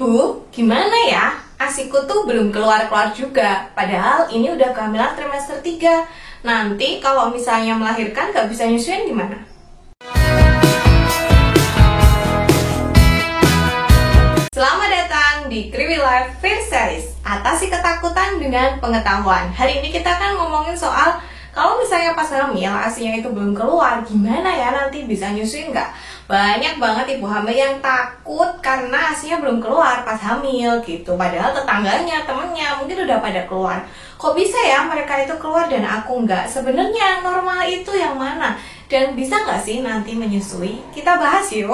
Bu, gimana ya? ASIku tuh belum keluar-keluar juga. Padahal ini udah kehamilan trimester 3. Nanti kalau misalnya melahirkan gak bisa nyusuin gimana? Selamat datang di Kriwi Life First Series. Atasi ketakutan dengan pengetahuan. Hari ini kita akan ngomongin soal kalau misalnya pas hamil ASInya itu belum keluar, gimana ya nanti bisa nyusuin nggak? Banyak banget ibu hamil yang takut karena ASInya belum keluar pas hamil gitu. Padahal tetangganya, temennya mungkin udah pada keluar. Kok bisa ya mereka itu keluar dan aku nggak? Sebenarnya yang normal itu yang mana? Dan bisa nggak sih nanti menyusui? Kita bahas yuk.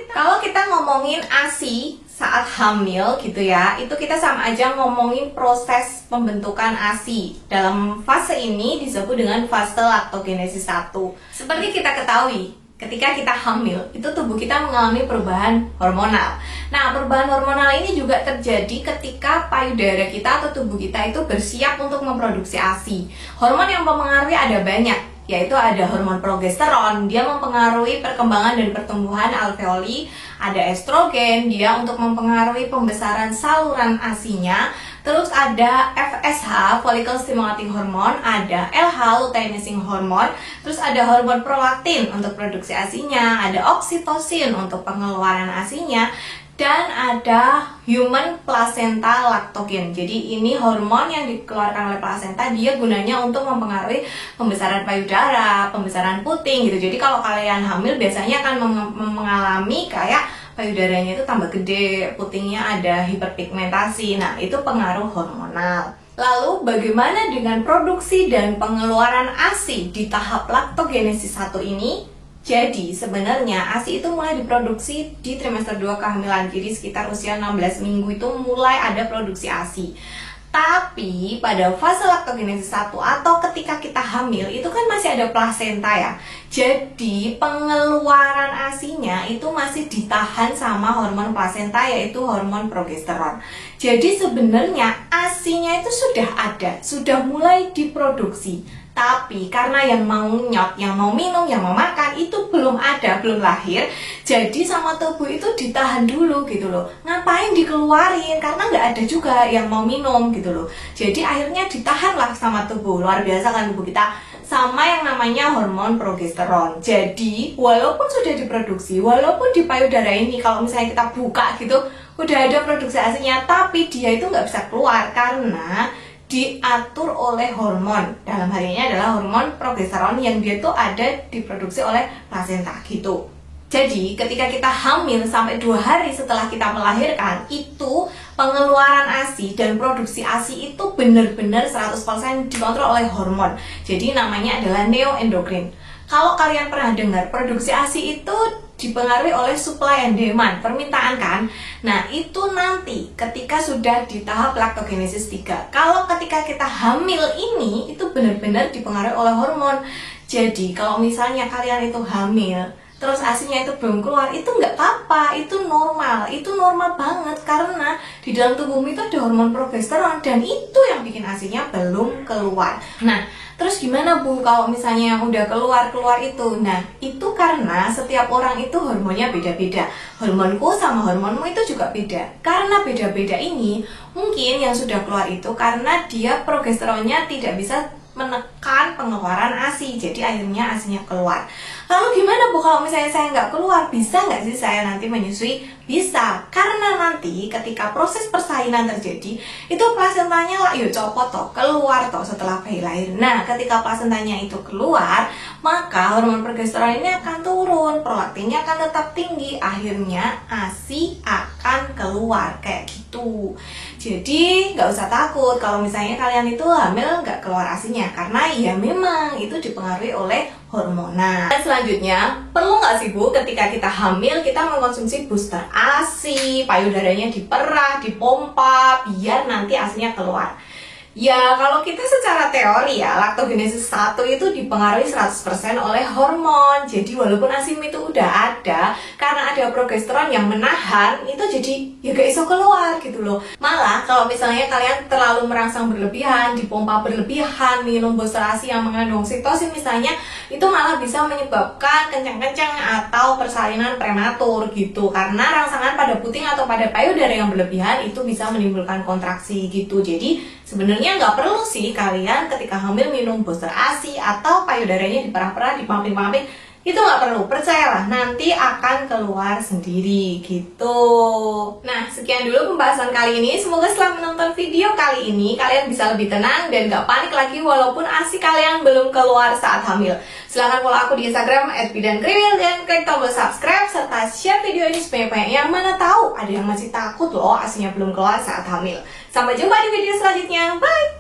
Kalau kita ngomongin ASI saat hamil gitu ya, itu kita sama aja ngomongin proses pembentukan ASI. Dalam fase ini disebut dengan fase laktogenesis 1. Seperti kita ketahui, ketika kita hamil, itu tubuh kita mengalami perubahan hormonal. Nah, perubahan hormonal ini juga terjadi ketika payudara kita atau tubuh kita itu bersiap untuk memproduksi ASI. Hormon yang mempengaruhi ada banyak, yaitu ada hormon progesteron, dia mempengaruhi perkembangan dan pertumbuhan alveoli. Ada estrogen, dia untuk mempengaruhi pembesaran saluran ASInya. Terus ada FSH, follicle stimulating hormone, ada LH, luteinizing hormone. Terus ada hormon prolaktin untuk produksi ASInya, ada oksitosin untuk pengeluaran ASInya, dan ada human placenta lactogen. Jadi ini hormon yang dikeluarkan oleh placenta, dia gunanya untuk mempengaruhi pembesaran payudara, pembesaran puting gitu. Jadi kalau kalian hamil biasanya akan mengalami kayak payudaranya itu tambah gede, putingnya ada hiperpigmentasi. Nah, itu pengaruh hormonal. Lalu bagaimana dengan produksi dan pengeluaran ASI di tahap laktogenesis 1 ini? Jadi sebenarnya ASI itu mulai diproduksi di trimester 2 kehamilan. Jadi sekitar usia 16 minggu itu mulai ada produksi ASI. Tapi pada fase laktogenesis 1 atau ketika kita hamil itu kan masih ada plasenta ya. Jadi pengeluaran ASInya itu masih ditahan sama hormon plasenta, yaitu hormon progesteron. Jadi sebenarnya ASInya itu sudah ada, sudah mulai diproduksi. Tapi karena yang mau nyot, yang mau minum, yang mau makan itu belum ada, belum lahir. Jadi sama tubuh itu ditahan dulu gitu loh. Ngapain dikeluarin? Karena nggak ada juga yang mau minum gitu loh. Jadi akhirnya ditahan lah sama tubuh. Luar biasa kan tubuh kita sama yang namanya hormon progesteron. Jadi walaupun sudah diproduksi, walaupun di payudara ini kalau misalnya kita buka gitu udah ada produksi ASInya, tapi dia itu nggak bisa keluar karena diatur oleh hormon. Dalam hal ini adalah hormon progesteron yang dia tuh ada diproduksi oleh plasenta gitu. Jadi ketika kita hamil sampai 2 hari setelah kita melahirkan, itu pengeluaran ASI dan produksi ASI itu benar-benar 100% dikontrol oleh hormon. Jadi namanya adalah neoendokrin. Kalau kalian pernah dengar produksi ASI itu dipengaruhi oleh supply and demand, permintaan kan? Nah, itu nanti ketika sudah di tahap laktogenesis 3. Kalau ketika kita hamil ini, itu benar-benar dipengaruhi oleh hormon. Jadi, kalau misalnya kalian itu hamil, terus ASInya itu belum keluar, itu nggak apa-apa, itu normal banget. Karena di dalam tubuhmu itu ada hormon progesteron, dan itu yang bikin ASInya belum keluar. Nah, terus gimana Bu kalau misalnya udah keluar itu? Nah, itu karena setiap orang itu hormonnya beda-beda. Hormonku sama hormonmu itu juga beda. Karena beda-beda ini, mungkin yang sudah keluar itu karena dia progesteronnya tidak bisa menekan pengeluaran ASI. Jadi akhirnya ASInya keluar. Lalu gimana Bu kalau misalnya saya nggak keluar? Bisa nggak sih saya nanti menyusui? Bisa, karena nanti ketika proses persalinan terjadi, itu plasentanya lah yuk copot toh, keluar toh setelah bayi lahir. Nah, ketika plasentanya itu keluar, maka hormon progesteron ini akan turun, prolaktinnya akan tetap tinggi, akhirnya ASI akan keluar kayak gitu. Jadi nggak usah takut kalau misalnya kalian itu hamil nggak keluar ASInya, karena ya memang itu dipengaruhi oleh hormonal. Dan selanjutnya, perlu nggak sih Bu ketika kita hamil kita mengkonsumsi booster ASI, payudaranya diperah, dipompa biar nanti ASInya keluar? Ya, kalau kita secara teori ya, laktogenesis 1 itu dipengaruhi 100% oleh hormon. Jadi walaupun ASI itu udah ada, karena ada progesteron yang menahan, itu jadi ya gak iso keluar gitu loh. Malah kalau misalnya kalian terlalu merangsang berlebihan, dipompa berlebihan, minum booster ASI yang mengandung oksitosin misalnya, itu malah bisa menyebabkan kencang-kencang atau persalinan prematur gitu. Karena rangsangan pada puting atau pada payudara yang berlebihan itu bisa menimbulkan kontraksi gitu. Jadi sebenarnya nggak perlu sih kalian ketika hamil minum booster ASI atau payudaranya diperah-perah, dipampin-pampin, itu nggak perlu, percayalah nanti akan keluar sendiri gitu. Nah, sekian dulu pembahasan kali ini. Semoga setelah menonton video kali ini kalian bisa lebih tenang dan nggak panik lagi walaupun ASI kalian belum keluar saat hamil. Silahkan follow aku di Instagram @bidankriwil dan klik tombol subscribe serta share video ini sebanyak-banyaknya. Mana tahu ada yang masih takut loh ASInya belum keluar saat hamil. Sampai jumpa di video selanjutnya. Bye!